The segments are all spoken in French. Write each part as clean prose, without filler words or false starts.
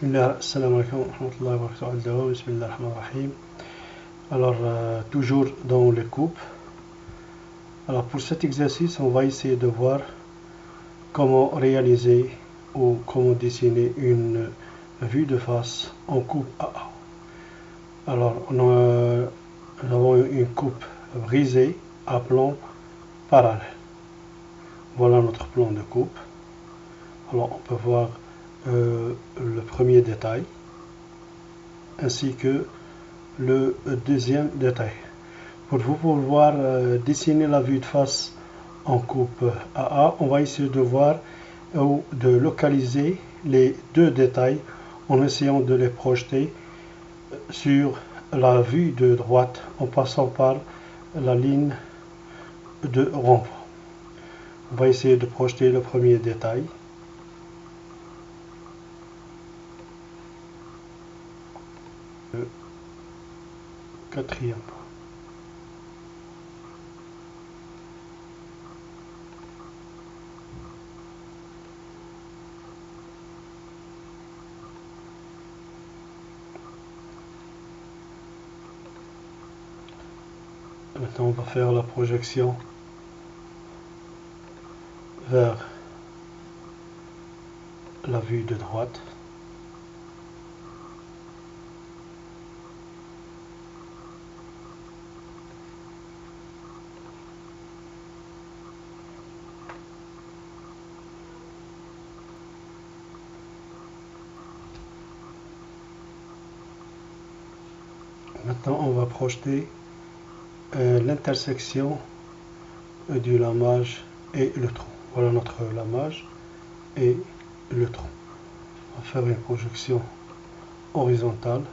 Bismillah, assalamu alaikum wa rahmatullahi wa barakatuh. Bismillah ar-Rahman ar-Rahim. Alors, toujours dans les coupes. Alors, pour cet exercice, on va essayer de voir comment réaliser ou comment dessiner une vue de face en coupe AA. Alors, nous avons une coupe brisée à plan parallèle. Voilà notre plan de coupe. Alors, on peut voir le premier détail ainsi que le deuxième détail. Pour vous pouvoir dessiner la vue de face en coupe AA, on va essayer de voir ou de localiser les deux détails en essayant de les projeter sur la vue de droite en passant par la ligne de renvoi. On va essayer de projeter le premier détail. Le quatrième point. Maintenant, on va faire la projection vers la vue de droite. Maintenant, on va projeter l'intersection du lamage et le tronc. Voilà notre lamage et le tronc. On va faire une projection horizontale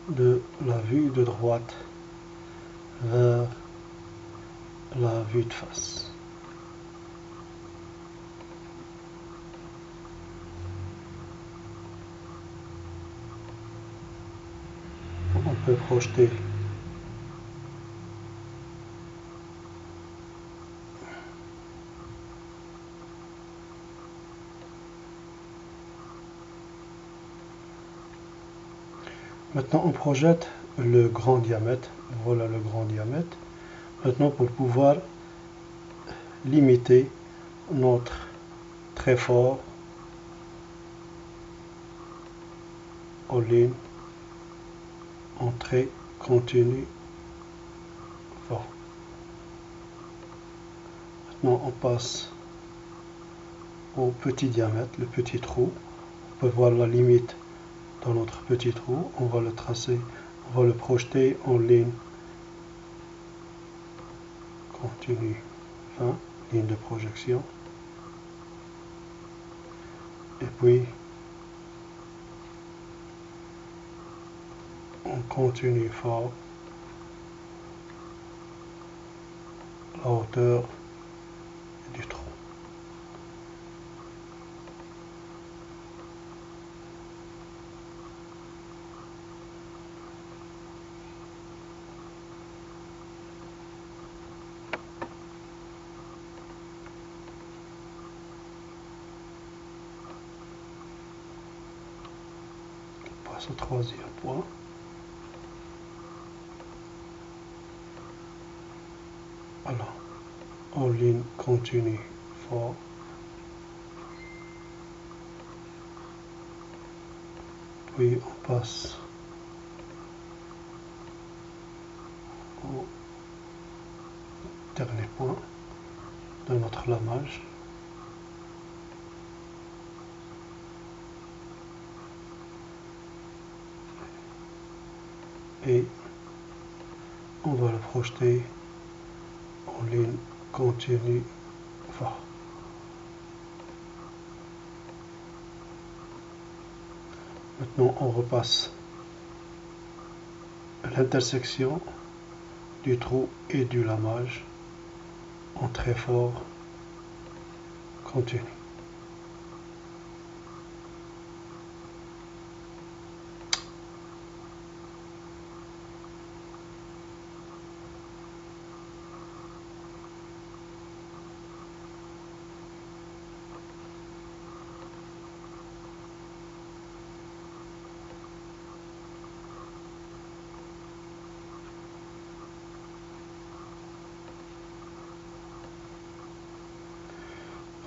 de la vue de droite vers la vue de face. On peut projeter Maintenant, on projette le grand diamètre. Voilà le grand diamètre. Maintenant, pour pouvoir limiter notre trait fort aux lignes en trait continu fort. Maintenant, on passe au petit diamètre, le petit trou. On peut voir la limite dans notre petit trou. On va le tracer, on va le projeter en ligne continue fin, ligne de projection. Et puis, on continue fort la hauteur du trou. On passe au troisième point. Alors, en ligne continue fort. Puis on passe au dernier point de notre lamage. Et on va le projeter en ligne continue fort. Maintenant, on repasse l'intersection du trou et du lamage en trait fort continu.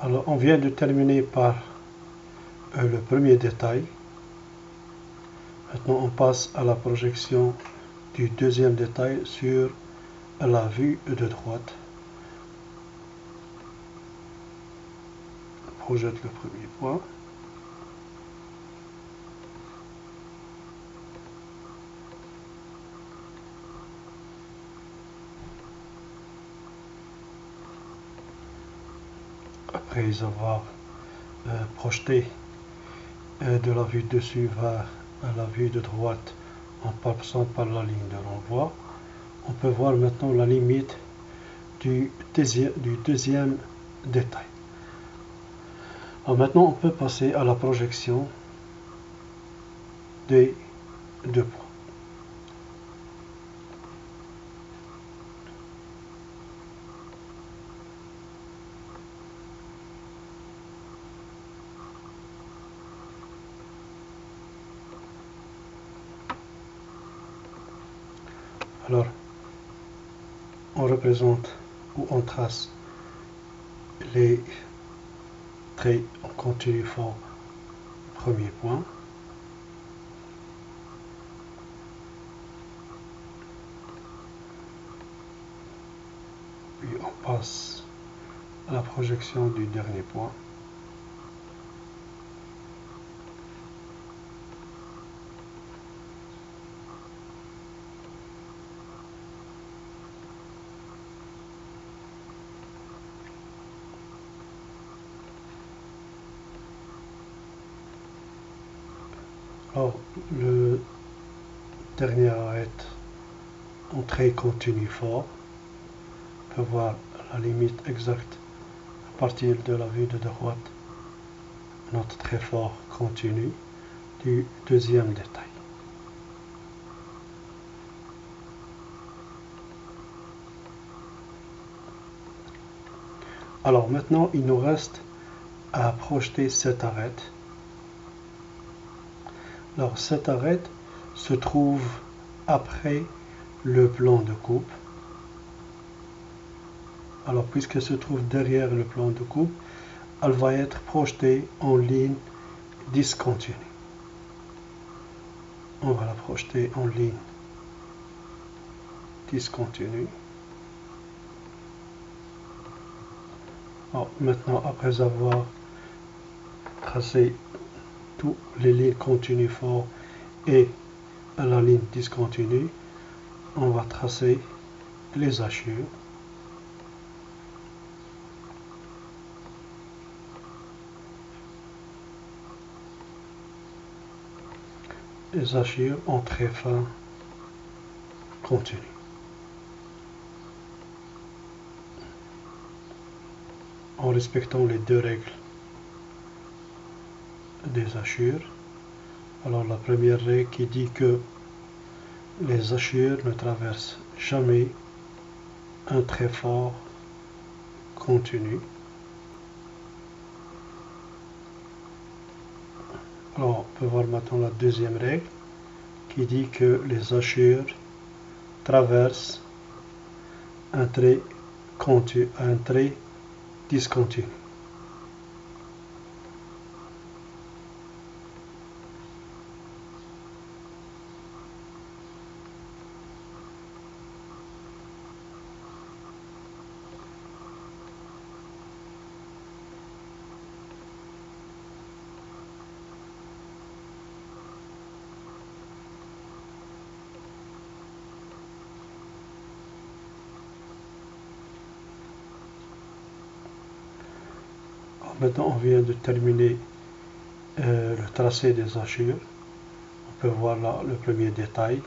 Alors on vient de terminer par le premier détail. Maintenant on passe à la projection du deuxième détail sur la vue de droite. On projette le premier point. Après avoir projeté de la vue dessus vers la vue de droite en passant par la ligne de renvoi, on peut voir maintenant la limite du deuxième détail. Alors maintenant on peut passer à la projection des deux points. Alors, on représente ou on trace les traits en continu fort, premier point. Puis on passe à la projection du dernier point. Alors, le dernier arête en trait continu fort. On peut voir la limite exacte à partir de la vue de droite, notre trait fort continu du deuxième détail. Alors maintenant, il nous reste à projeter cette arête. Alors cette arête se trouve après le plan de coupe. Alors puisqu'elle se trouve derrière le plan de coupe, elle va être projetée en ligne discontinue. On va la projeter en ligne discontinue. Alors, maintenant, après avoir tracé toutes les lignes continues forts et la ligne discontinue, on va tracer les hachures. Les hachures en trait fin continu. En respectant les deux règles des hachures. Alors la première règle qui dit que les hachures ne traversent jamais un trait fort continu. Alors on peut voir maintenant la deuxième règle qui dit que les hachures traversent un trait discontinu. Maintenant, on vient de terminer le tracé des hachures. On peut voir là le premier détail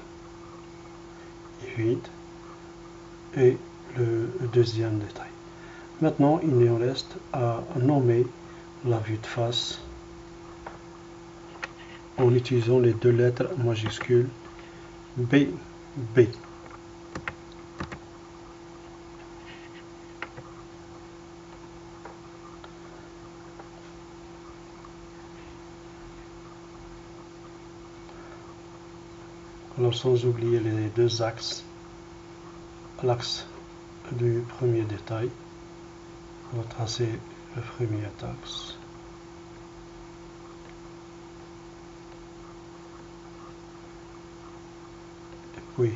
est vide et le deuxième détail. Maintenant, il nous reste à nommer la vue de face en utilisant les deux lettres majuscules B, B. Alors sans oublier les deux axes, l'axe du premier détail, on va tracer le premier axe. Et puis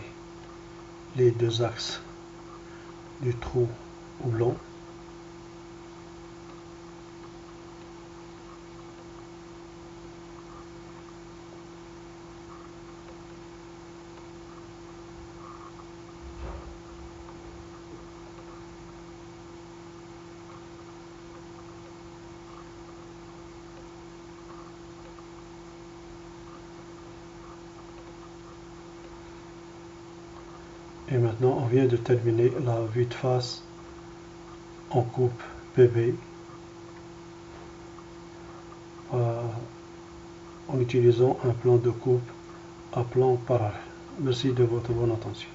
les deux axes du trou houblon. Et maintenant, on vient de terminer la vue de face en coupe PV en utilisant un plan de coupe à plan parallèle. Merci de votre bonne attention.